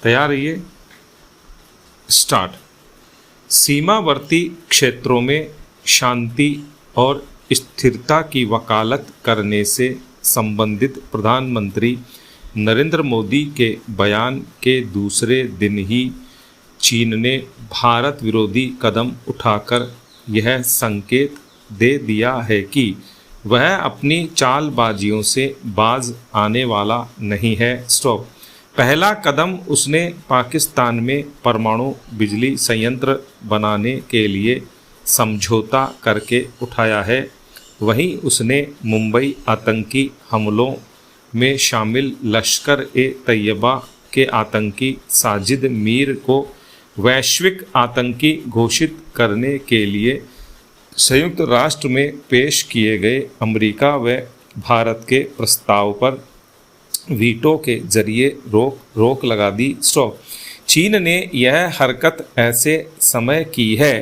तैयार रहिए। स्टार्ट। सीमावर्ती क्षेत्रों में शांति और स्थिरता की वकालत करने से संबंधित प्रधानमंत्री नरेंद्र मोदी के बयान के दूसरे दिन ही चीन ने भारत विरोधी कदम उठाकर यह संकेत दे दिया है कि वह अपनी चालबाजियों से बाज आने वाला नहीं है। स्टॉप। पहला कदम उसने पाकिस्तान में परमाणु बिजली संयंत्र बनाने के लिए समझौता करके उठाया है। वहीं उसने मुंबई आतंकी हमलों में शामिल लश्कर-ए-तैयबा के आतंकी साजिद मीर को वैश्विक आतंकी घोषित करने के लिए संयुक्त राष्ट्र में पेश किए गए अमेरिका व भारत के प्रस्ताव पर वीटो के जरिए रोक लगा दी। स्टॉप। चीन ने यह हरकत ऐसे समय की है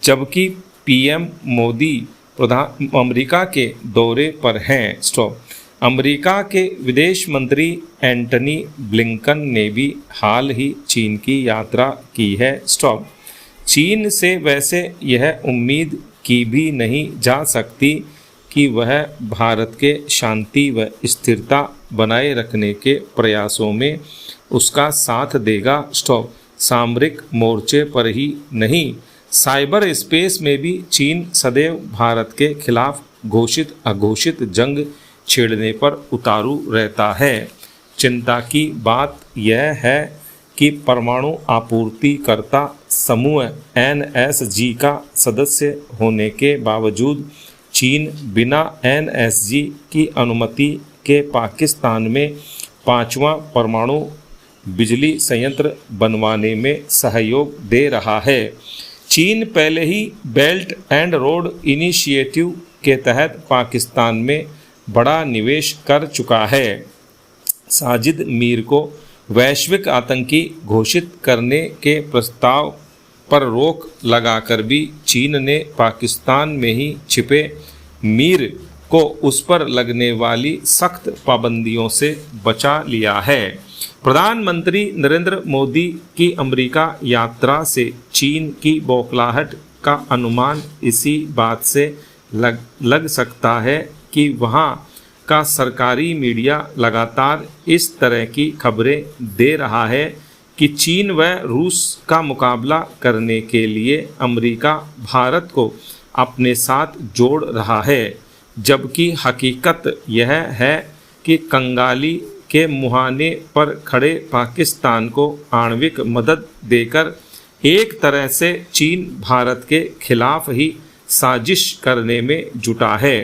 जबकि पीएम मोदी अमेरिका के दौरे पर हैं। स्टॉप। अमेरिका के विदेश मंत्री एंटनी ब्लिंकन ने भी हाल ही चीन की यात्रा की है। स्टॉप। चीन से वैसे यह उम्मीद की भी नहीं जा सकती कि वह भारत के शांति व स्थिरता बनाए रखने के प्रयासों में उसका साथ देगा। स्टॉप। सामरिक मोर्चे पर ही नहीं, साइबर स्पेस में भी चीन सदैव भारत के खिलाफ घोषित अघोषित जंग छेड़ने पर उतारू रहता है। चिंता की बात यह है कि परमाणु आपूर्तिकर्ता समूह NSG का सदस्य होने के बावजूद चीन बिना NSG की अनुमति के पाकिस्तान में 5वां परमाणु बिजली संयंत्र बनवाने में सहयोग दे रहा है। चीन पहले ही बेल्ट एंड रोड इनिशिएटिव के तहत पाकिस्तान में बड़ा निवेश कर चुका है। साजिद मीर को वैश्विक आतंकी घोषित करने के प्रस्ताव पर रोक लगाकर भी चीन ने पाकिस्तान में ही छिपे मीर को उस पर लगने वाली सख्त पाबंदियों से बचा लिया है। प्रधानमंत्री नरेंद्र मोदी की अमेरिका यात्रा से चीन की बौखलाहट का अनुमान इसी बात से लग सकता है कि वहाँ का सरकारी मीडिया लगातार इस तरह की खबरें दे रहा है कि चीन व रूस का मुकाबला करने के लिए अमेरिका भारत को अपने साथ जोड़ रहा है, जबकि हकीकत यह है कि कंगाली के मुहाने पर खड़े पाकिस्तान को आणविक मदद देकर एक तरह से चीन भारत के खिलाफ ही साजिश करने में जुटा है।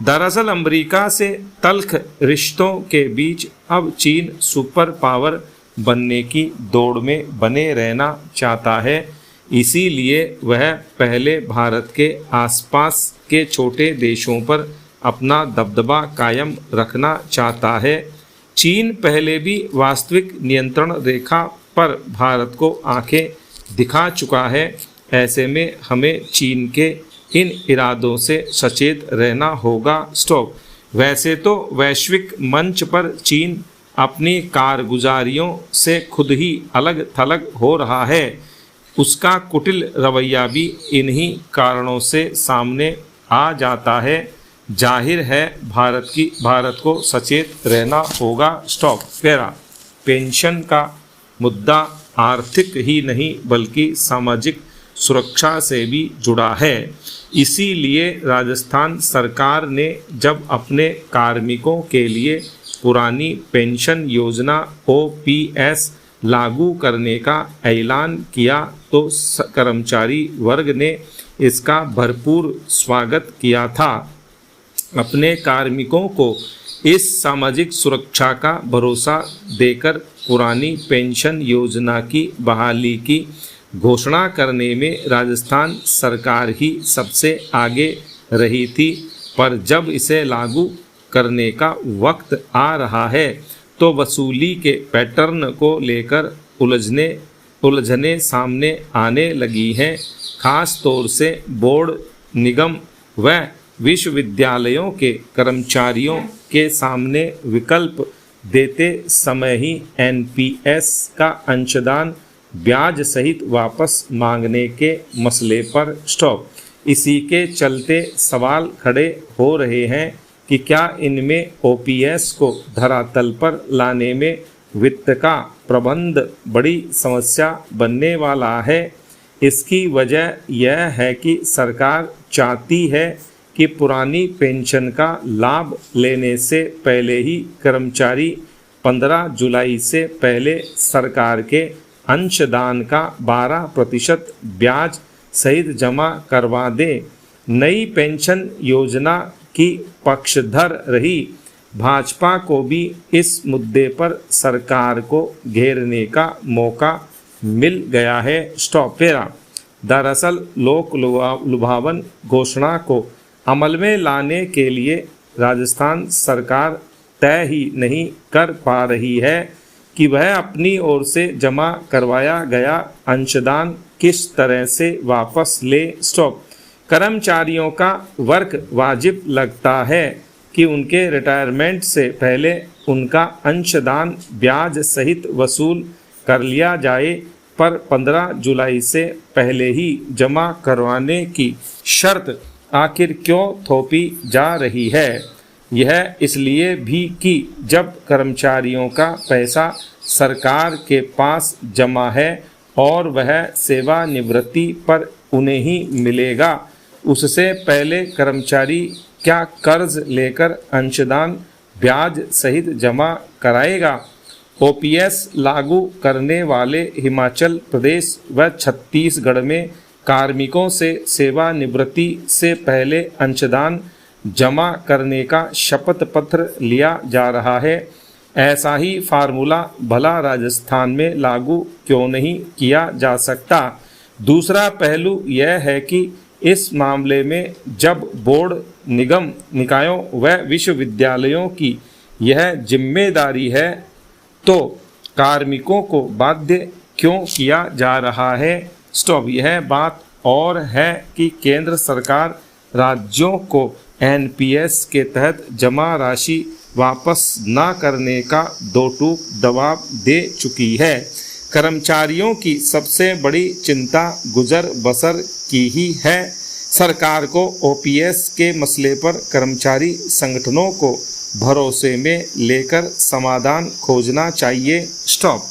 दरअसल अमेरिका से तल्ख रिश्तों के बीच अब चीन सुपर पावर बनने की दौड़ में बने रहना चाहता है। इसीलिए वह पहले भारत के आसपास के छोटे देशों पर अपना दबदबा कायम रखना चाहता है। चीन पहले भी वास्तविक नियंत्रण रेखा पर भारत को आंखें दिखा चुका है। ऐसे में हमें चीन के इन इरादों से सचेत रहना होगा। स्टॉप। वैसे तो वैश्विक मंच पर चीन अपनी कारगुजारियों से खुद ही अलग थलग हो रहा है। उसका कुटिल रवैया भी इन्हीं कारणों से सामने आ जाता है। जाहिर है भारत को सचेत रहना होगा। स्टॉप। पैरा। पेंशन का मुद्दा आर्थिक ही नहीं बल्कि सामाजिक सुरक्षा से भी जुड़ा है। इसीलिए राजस्थान सरकार ने जब अपने कार्मिकों के लिए पुरानी पेंशन योजना OPS लागू करने का ऐलान किया तो कर्मचारी वर्ग ने इसका भरपूर स्वागत किया था। अपने कार्मिकों को इस सामाजिक सुरक्षा का भरोसा देकर पुरानी पेंशन योजना की बहाली की घोषणा करने में राजस्थान सरकार ही सबसे आगे रही थी, पर जब इसे लागू करने का वक्त आ रहा है तो वसूली के पैटर्न को लेकर उलझने सामने आने लगी हैं। खास तौर से बोर्ड, निगम व विश्वविद्यालयों के कर्मचारियों के सामने विकल्प देते समय ही एनपीएस का अंशदान ब्याज सहित वापस मांगने के मसले पर स्टॉप। इसी के चलते सवाल खड़े हो रहे हैं कि क्या इनमें ओपीएस को धरातल पर लाने में वित्त का प्रबंध बड़ी समस्या बनने वाला है। इसकी वजह यह है कि सरकार चाहती है कि पुरानी पेंशन का लाभ लेने से पहले ही कर्मचारी 15 जुलाई से पहले सरकार के अंशदान का 12% ब्याज सहित जमा करवा दे। नई पेंशन योजना की पक्षधर रही भाजपा को भी इस मुद्दे पर सरकार को घेरने का मौका मिल गया है। स्टॉप पेरा। दरअसल लोक लुभावन घोषणा को अमल में लाने के लिए राजस्थान सरकार तय ही नहीं कर पा रही है कि वह अपनी ओर से जमा करवाया गया अंशदान किस तरह से वापस ले। स्टॉप। कर्मचारियों का वर्क वाजिब लगता है कि उनके रिटायरमेंट से पहले उनका अंशदान ब्याज सहित वसूल कर लिया जाए, पर 15 जुलाई से पहले ही जमा करवाने की शर्त आखिर क्यों थोपी जा रही है? यह इसलिए भी कि जब कर्मचारियों का पैसा सरकार के पास जमा है और वह सेवानिवृत्ति पर उन्हें ही मिलेगा, उससे पहले कर्मचारी क्या कर्ज लेकर अंशदान ब्याज सहित जमा कराएगा? ओपीएस लागू करने वाले हिमाचल प्रदेश व छत्तीसगढ़ में कार्मिकों से सेवानिवृत्ति से पहले अंशदान जमा करने का शपथ पत्र लिया जा रहा है। ऐसा ही फार्मूला भला राजस्थान में लागू क्यों नहीं किया जा सकता? दूसरा पहलू यह है कि इस मामले में जब बोर्ड, निगम, निकायों व विश्वविद्यालयों की यह जिम्मेदारी है तो कार्मिकों को बाध्य क्यों किया जा रहा है? स्टॉप। यह बात और है कि केंद्र सरकार राज्यों को एनपीएस के तहत जमा राशि वापस न करने का दो टूक दबाव दे चुकी है। कर्मचारियों की सबसे बड़ी चिंता गुजर बसर की ही है। सरकार को ओपीएस के मसले पर कर्मचारी संगठनों को भरोसे में लेकर समाधान खोजना चाहिए। स्टॉप।